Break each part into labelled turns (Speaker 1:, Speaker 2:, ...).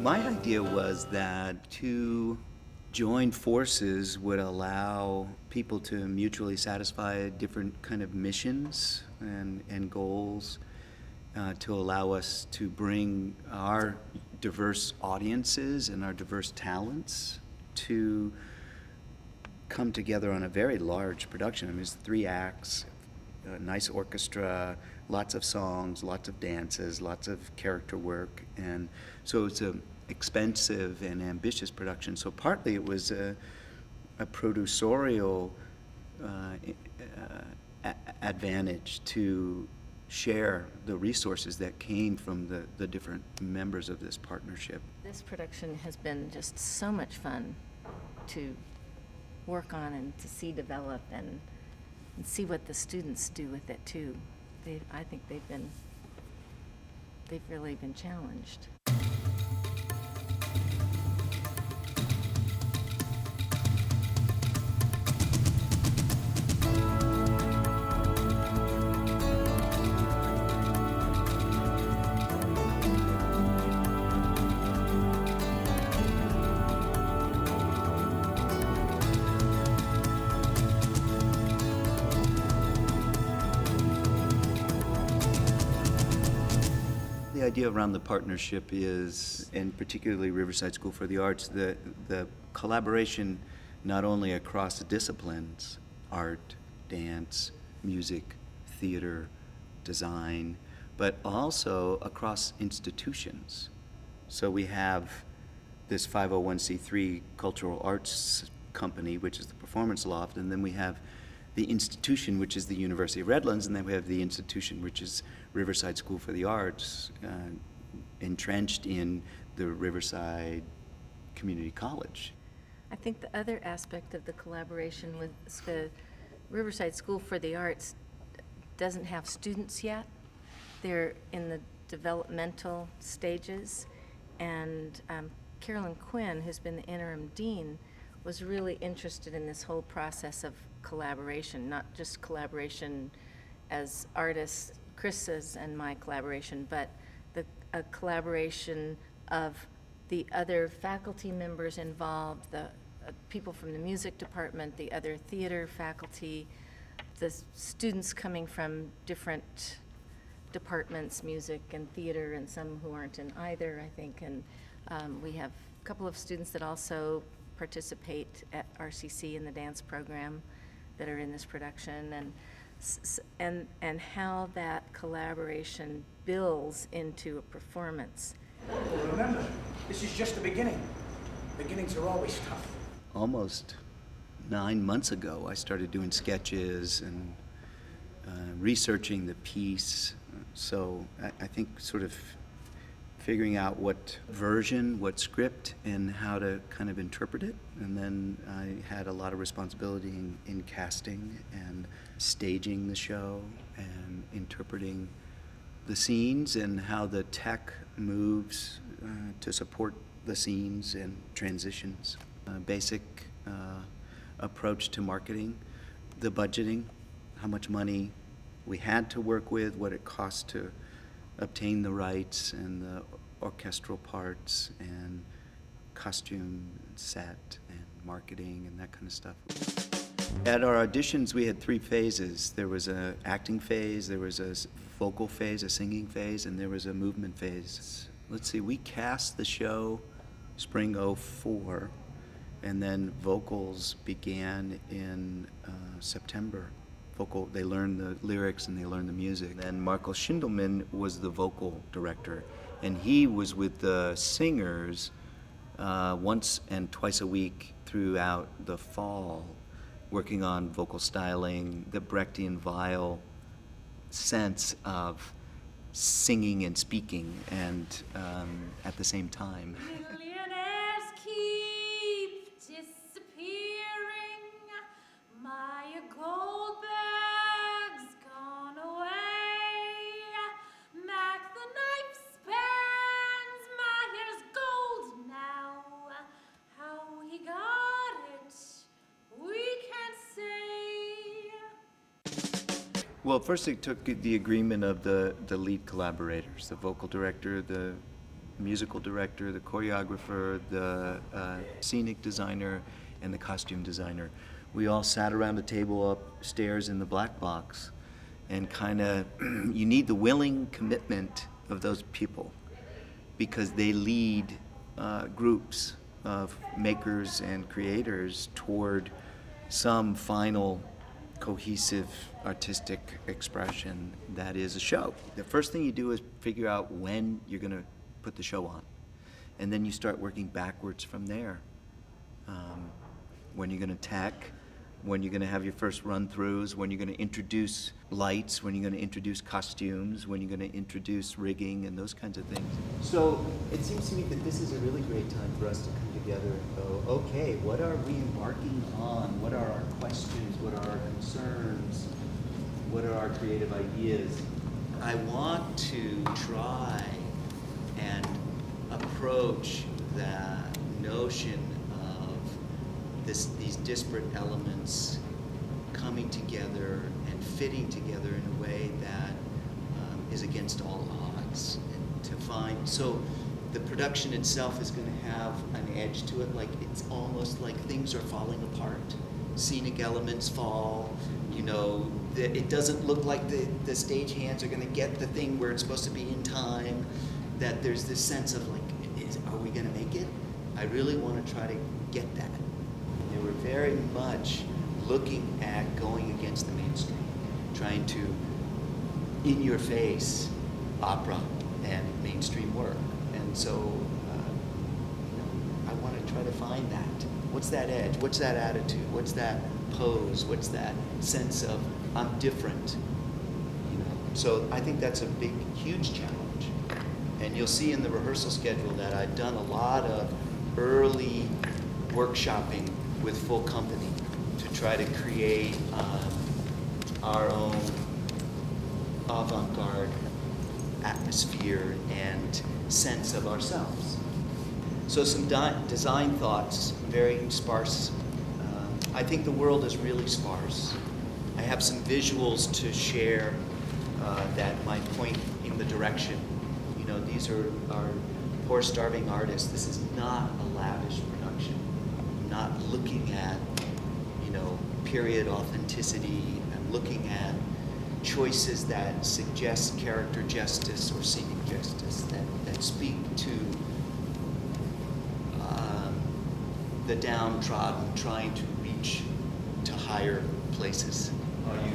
Speaker 1: My idea was that to join forces would allow people to mutually satisfy different kind of missions and goals, to allow us to bring our diverse audiences and our diverse talents to come together on a very large production. I mean, it's 3 acts, a nice orchestra, lots of songs, lots of dances, lots of character work, and so it's a expensive and ambitious production. So partly it was a producerial advantage to share the resources that came from the different members of this partnership.
Speaker 2: This production has been just so much fun to work on and to see develop and see what the students do with it too. I think they've really been challenged.
Speaker 1: The idea around the partnership is, and particularly Riverside School for the Arts, the collaboration not only across the disciplines, art, dance, music, theater, design, but also across institutions. So we have this 501c3 cultural arts company, which is the Performance Loft, and then we have the institution, which is the University of Redlands, and then we have the institution, which is Riverside School for the Arts, entrenched in the Riverside Community College.
Speaker 2: I think the other aspect of the collaboration with the Riverside School for the Arts doesn't have students yet. They're in the developmental stages, and Carolyn Quinn, who's been the interim dean, was really interested in this whole process of collaboration, not just collaboration as artists, Chris's and my collaboration, but a collaboration of the other faculty members involved, the people from the music department, the other theater faculty, the students coming from different departments, music and theater, and some who aren't in either, I think. And we have a couple of students that also participate at RCC in the dance program that are in this production, and how that collaboration builds into a performance.
Speaker 3: Well, remember, this is just the beginning. Beginnings are always tough.
Speaker 1: Almost 9 months ago, I started doing sketches and researching the piece. So I think sort of figuring out what version, what script, and how to kind of interpret it. And then I had a lot of responsibility in casting and staging the show and interpreting the scenes and how the tech moves to support the scenes and transitions. Basic approach to marketing, the budgeting, how much money we had to work with, what it cost to obtain the rights and the orchestral parts and costume and set and marketing and that kind of stuff. At our auditions, we had 3 phases. There was an acting phase, there was a vocal phase, a singing phase, and there was a movement phase. Let's see, we cast the show spring '04, and then vocals began in September. They learned the lyrics and they learned the music. Then Marco Schindelmann was the vocal director, and he was with the singers once and twice a week throughout the fall, working on vocal styling, the Brechtian viol sense of singing and speaking and at the same time.
Speaker 4: Millionaires keep disappearing. My gold bag's gone away. Mac the knife spans. My hair's gold now. How he got it, we can't say.
Speaker 1: Well, first it took the agreement of the lead collaborators, the vocal director, the musical director, the choreographer, the scenic designer, and the costume designer. We all sat around a table upstairs in the black box, and kind of, you need the willing commitment of those people, because they lead groups of makers and creators toward some final cohesive artistic expression that is a show. The first thing you do is figure out when you're going to put the show on, and then you start working backwards from there. When you're going to tech, when you're going to have your first run-throughs, when you're going to introduce lights, when you're going to introduce costumes, when you're going to introduce rigging and those kinds of things. So it seems to me that this is a really great time for us to come together and go, okay, what are we embarking on? What are our questions? What are our concerns? What are our creative ideas? I want to try and approach that notion these disparate elements coming together and fitting together in a way that is against all odds. And to find, so the production itself is going to have an edge to it, like it's almost like things are falling apart. Scenic elements fall, you know, it doesn't look like the stagehands are going to get the thing where it's supposed to be in time, that there's this sense of like, are we going to make it? I really want to try to get that. They were very much looking at going against the mainstream, trying to, in your face, opera and mainstream work. And so, you know, I want to try to find that. What's that edge? What's that attitude? What's that pose? What's that sense of I'm different? You know. So I think that's a big, huge challenge. And you'll see in the rehearsal schedule that I've done a lot of early workshopping with full company to try to create our own avant-garde atmosphere and sense of ourselves. So some design thoughts, very sparse. I think the world is really sparse. I have some visuals to share that might point in the direction. You know, these are poor starving artists. This is not a lavish production. I'm not looking at, you know, period authenticity. I'm looking at choices that suggest character justice or scenic justice, that speak to the downtrodden trying to reach to higher places.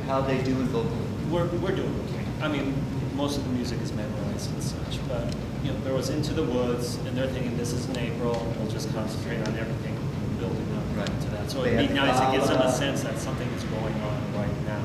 Speaker 1: How they doing vocally?
Speaker 5: We're doing okay. I mean, most of the music is memorized and such, but you know, there was Into the Woods, and they're thinking this is in April, and we'll just concentrate on everything building up
Speaker 1: Right.
Speaker 5: to that. So
Speaker 1: They
Speaker 5: it'd be
Speaker 1: have
Speaker 5: nice. It gives them a
Speaker 1: Gala.
Speaker 5: sense that something is going on right now.